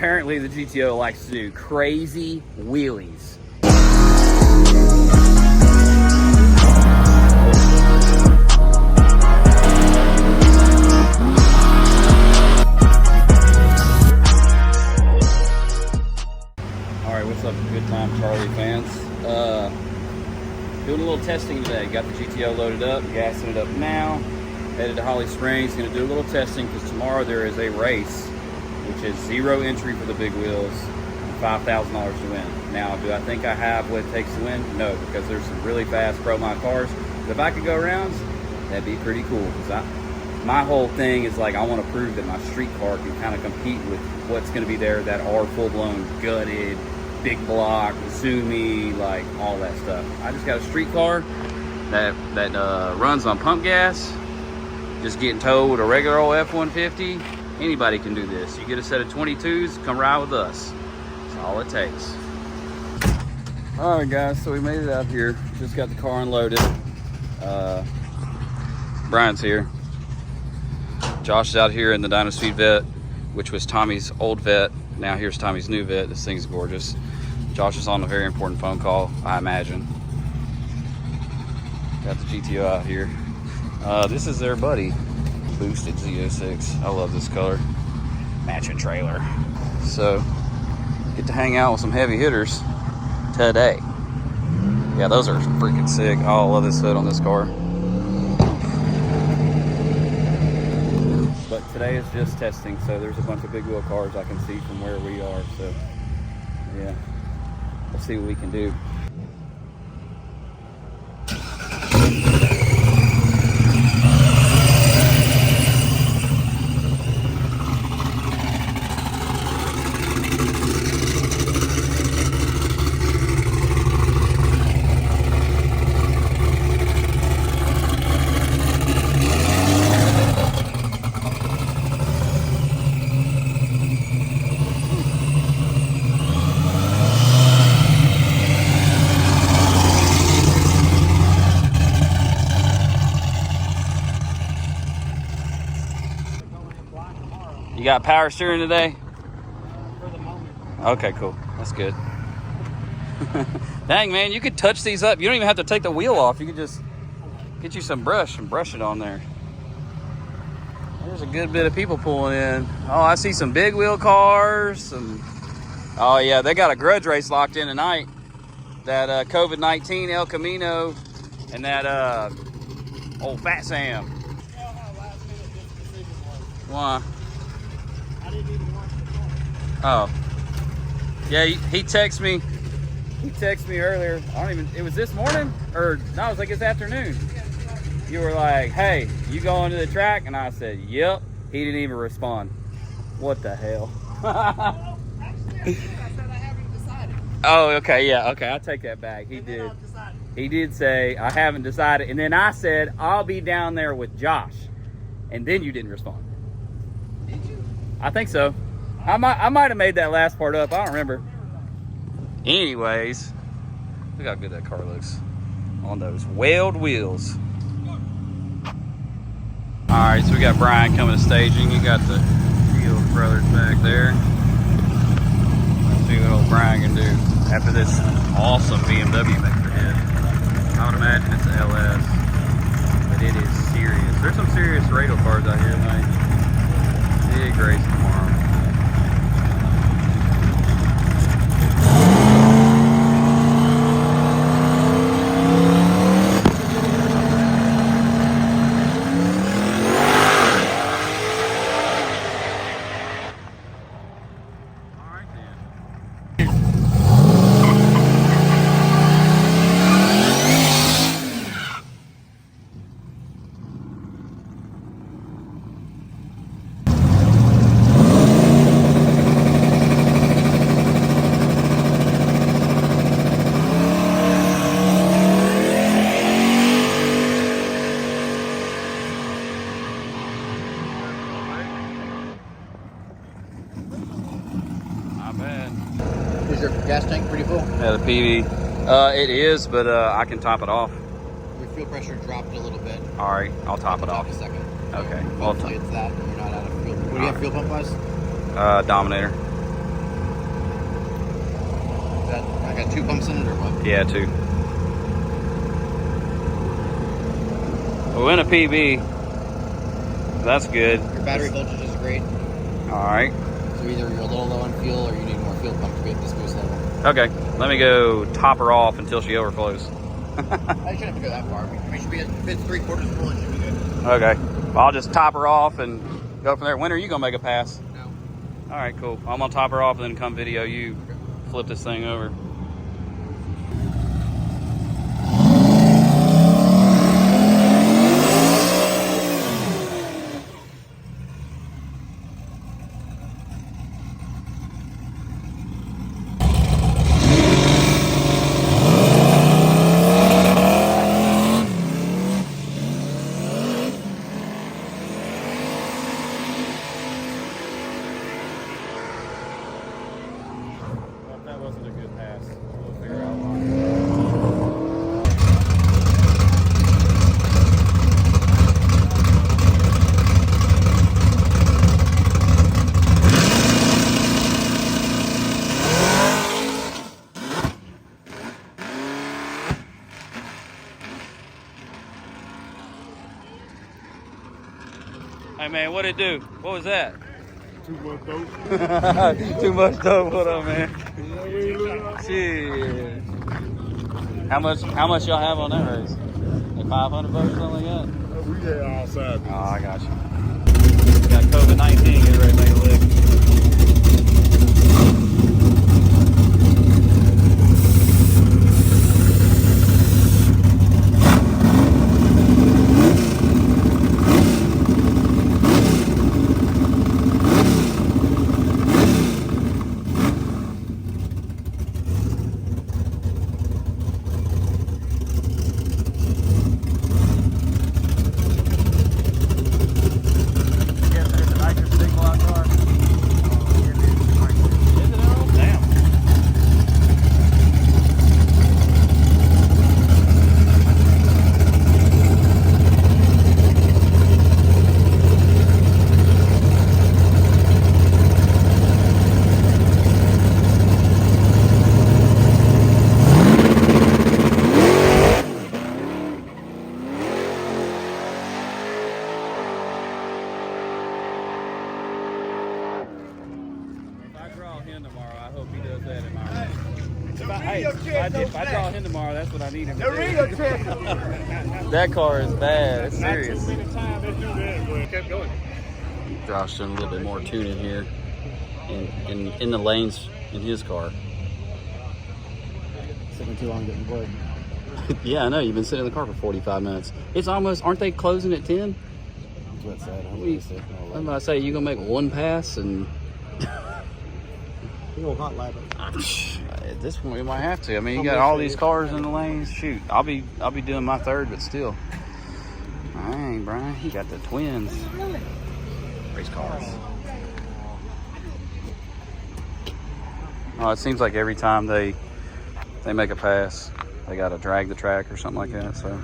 apparently the GTO likes to do crazy wheelies. Alright, what's up, Good Time Charlie fans? Doing a little testing today. Got the GTO loaded up, gassing it up now. Headed to Holly Springs, gonna do a little testing because tomorrow there is a race, which is 0 entry for the big wheels, $5,000 to win. Now, do I think I have what it takes to win? No, because there's some really fast pro mod cars. But if I could go rounds, that'd be pretty cool. Because my whole thing is like, I want to prove that my street car can kind of compete with what's going to be there that are full-blown gutted, big block, zoomy, like all that stuff. I just got a street car that runs on pump gas, just getting towed with a regular old F-150. Anybody can do this. You get a set of 22s, come ride with us. That's all it takes. All right, guys, so we made it out here. Just got the car unloaded. Brian's here. Josh is out here in the Dyno Speed Vet, which was Tommy's old vet. Now here's Tommy's new vet. This thing's gorgeous. Josh is on a very important phone call, I imagine. Got the GTO out here. This is their buddy, Boosted Z06. I love this color. Matching trailer. So, get to hang out with some heavy hitters today. Yeah, those are freaking sick. Oh, I love this hood on this car. But today is just testing, so there's a bunch of big wheel cars I can see from where we are. So, yeah, we'll see what we can do. You got power steering today? For the moment. Okay, cool. That's good. Dang, man, you could touch these up. You don't even have to take the wheel off. You could just get you some brush and brush it on there. There's a good bit of people pulling in. Oh, I see some big wheel cars. Oh, yeah, they got a grudge race locked in tonight. That COVID-19 El Camino and that old Fat Sam. You know how last minute this decision was? Why? I didn't even watch the car. Oh. Yeah, he texted me. He texted me earlier. It was this morning? Or, no, it was like this afternoon. You were like, hey, you going to the track? And I said, yep. He didn't even respond. What the hell? Well, actually, I said I haven't decided. Oh, okay, yeah, okay. I'll take that back. He And did. then I've decided. He did say, I haven't decided. And then I said, I'll be down there with Josh. And then you didn't respond. Did you? I think so. I might have made that last part up. I don't remember. Anyways, look how good that car looks on those Weld Wheels. All right, so we got Brian coming to staging. You got the Field brothers back there. Let's see what old Brian can do after this awesome BMW makes their head. I would imagine it's an LS, but it is serious. There's some serious radar cars out here tonight. Big race tomorrow. Is your gas tank pretty full? Yeah, the PV. It is, but I can top it off. Your fuel pressure dropped a little bit. All right, I'll top it off. A second. Okay. Well, Hopefully it's that. You're not out of fuel. What do you have fuel pump wise? Dominator. I got 2 pumps in it or what? Yeah, 2. We're in a PB. That's good. Your battery voltage is great. All right. So either you're a little low on fuel or you need more fuel pump to get this boost level. Okay. Let me go top her off until she overflows. I shouldn't have to go that far. We should be at, if it's 3/4 full, it should be good. Okay. Well, I'll just top her off and go from there. When are you gonna make a pass? No. All right, cool. I'm gonna top her off and then come video you flip this thing over. That wasn't a good pass. We'll figure out why. Hey man, what'd it do? What was that? Too much dope. Too much dope. What up, man? Shit. How much y'all have on that race? Like 500 bucks or something like that? We had all sides. Oh, I got you. Got COVID-19, get ready to make a lick. Tomorrow, I hope he does that in my race. If I draw him tomorrow, that's what I need him to do. That car is bad. It's serious. Kept going. Josh doing a little bit more tuning here in the lanes in his car. Sitting too long getting bored. Yeah, I know. You've been sitting in the car for 45 minutes. It's almost, aren't they closing at 10? That's what it said. I'm about to say, you going to make one pass and... You know, hot lap. At this point, we might have to. I mean, you got all these cars in the lanes. Shoot, I'll be doing my third, but still. Dang, Brian, you got the twins. Race cars. Oh, it seems like every time they make a pass, they got to drag the track or something like that. So.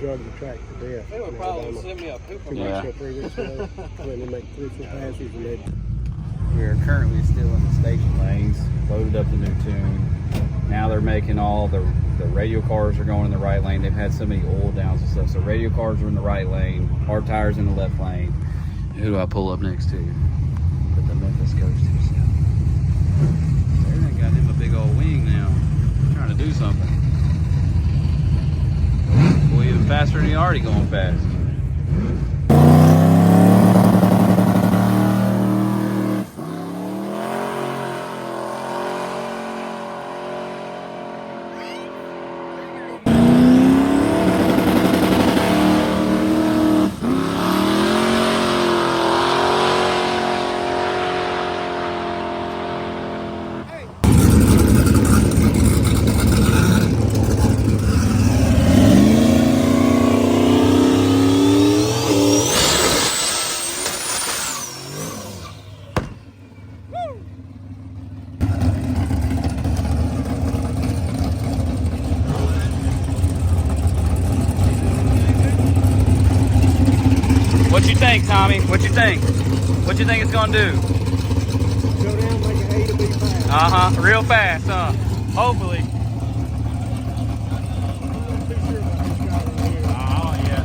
Drug the track to death. They would probably send me a pooper. Yeah. 3 weeks ago, when they make 3 full passes and they. We are currently still in the station lanes, loaded up the new tune. Now they're making all the radio cars are going in the right lane. They've had so many oil downs and stuff. So radio cars are in the right lane, hard tires in the left lane. Who do I pull up next to? Put the Memphis Ghost himself. They got him a big old wing now. Trying to do something. Boy, even faster than he already going fast. What you think, Tommy? What you think? What What you think it's gonna do? Go down like an A to B pass. Real fast, huh? Hopefully. I'm not too sure about this guy right here. Oh, yeah.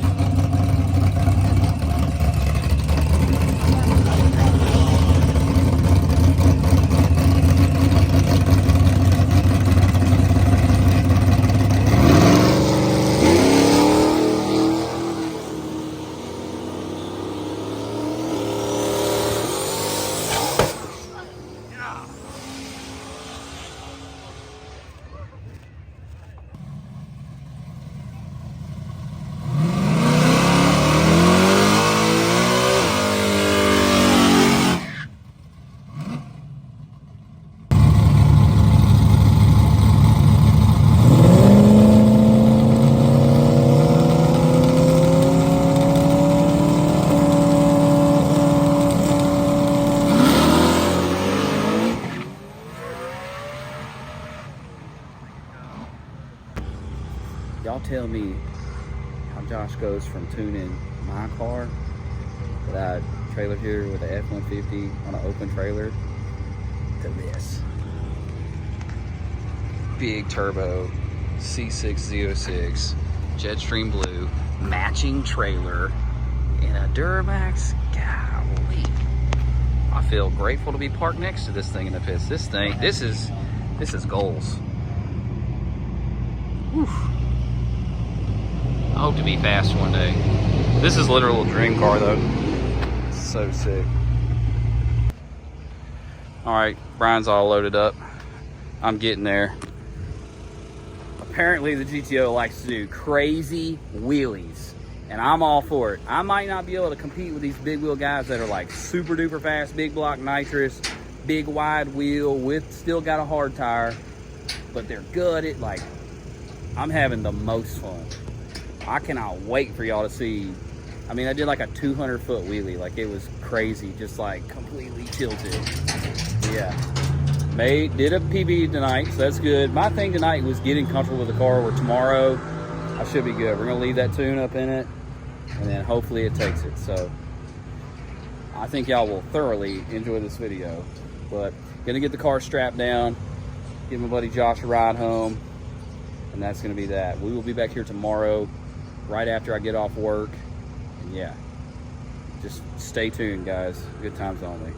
Y'all tell me how Josh goes from tuning my car that I trailer here with an F-150 on an open trailer to this. Big turbo C606 Jetstream blue matching trailer in a Duramax. Golly. I feel grateful to be parked next to this thing in the pits. This is goals. Whew. I hope to be fast one day. This is literally a dream car though. It's so sick. All right, Brian's all loaded up. I'm getting there. Apparently the GTO likes to do crazy wheelies, and I'm all for it. I might not be able to compete with these big wheel guys that are like super duper fast, big block nitrous, big wide wheel with still got a hard tire, but they're good at like, I'm having the most fun. I cannot wait for y'all to see. I mean, I did like a 200-foot wheelie. Like, it was crazy, just like completely tilted. Yeah. Did a PB tonight, so that's good. My thing tonight was getting comfortable with the car, where tomorrow I should be good. We're gonna leave that tune up in it, and then hopefully it takes it. So I think y'all will thoroughly enjoy this video. But gonna get the car strapped down, give my buddy Josh a ride home, and that's gonna be that. We will be back here tomorrow, right after I get off work. And yeah, just stay tuned, guys. Good times only.